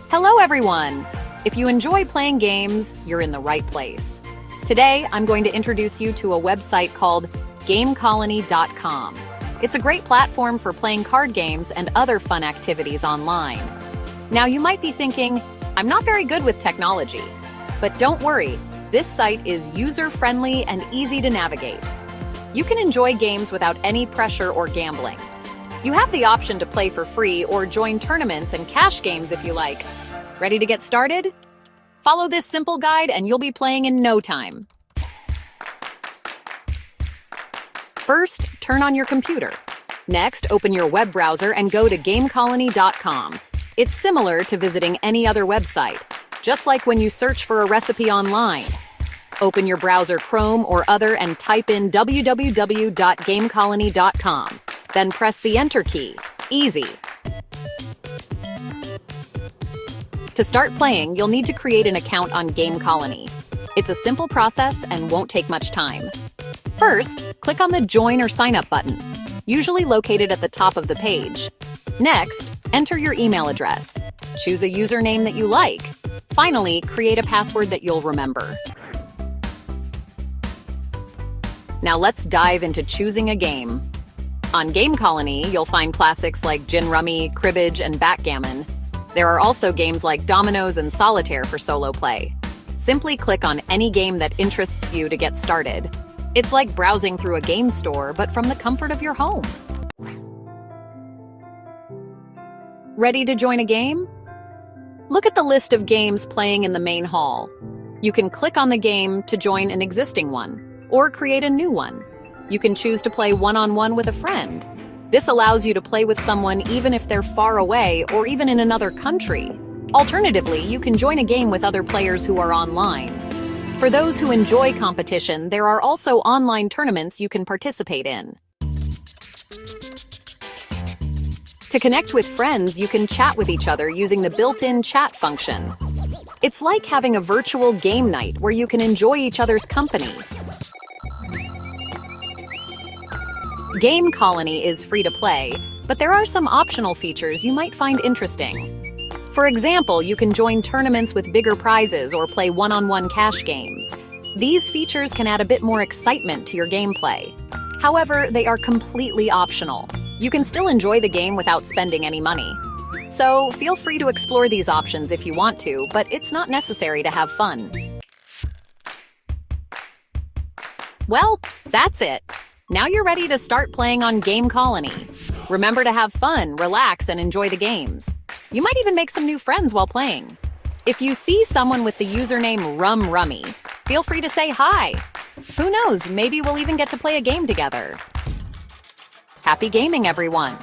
Hello, everyone! If you enjoy playing games, you're in the right place. Today, I'm going to introduce you to a website called GameColony.com. It's a great platform for playing card games and other fun activities online. Now, you might be thinking, I'm not very good with technology. But don't worry, this site is user-friendly and easy to navigate. You can enjoy games without any pressure or gambling. You have the option to play for free or join tournaments and cash games if you like. Ready to get started? Follow this simple guide and you'll be playing in no time. First, turn on your computer. Next, open your web browser and go to GameColony.com. It's similar to visiting any other website, just like when you search for a recipe online. Open your browser Chrome or other and type in www.gamecolony.com. Then press the Enter key. Easy. To start playing, you'll need to create an account on Game Colony. It's a simple process and won't take much time. First, click on the Join or Sign Up button, usually located at the top of the page. Next, enter your email address. Choose a username that you like. Finally, create a password that you'll remember. Now let's dive into choosing a game. On Game Colony, you'll find classics like Gin Rummy, Cribbage, and Backgammon. There are also games like Dominoes and Solitaire for solo play. Simply click on any game that interests you to get started. It's like browsing through a game store, but from the comfort of your home. Ready to join a game? Look at the list of games playing in the main hall. You can click on the game to join an existing one, or create a new one. You can choose to play one-on-one with a friend. This allows you to play with someone even if they're far away or even in another country. Alternatively, you can join a game with other players who are online. For those who enjoy competition, there are also online tournaments you can participate in. To connect with friends, you can chat with each other using the built-in chat function. It's like having a virtual game night where you can enjoy each other's company. Game Colony is free to play, but there are some optional features you might find interesting. For example, you can join tournaments with bigger prizes or play one-on-one cash games. These features can add a bit more excitement to your gameplay. However, they are completely optional. You can still enjoy the game without spending any money. So feel free to explore these options if you want to, but it's not necessary to have fun. Well, that's it. Now you're ready to start playing on Game Colony. Remember to have fun, relax, and enjoy the games. You might even make some new friends while playing. If you see someone with the username Rum Rummy, feel free to say hi. Who knows, maybe we'll even get to play a game together. Happy gaming, everyone!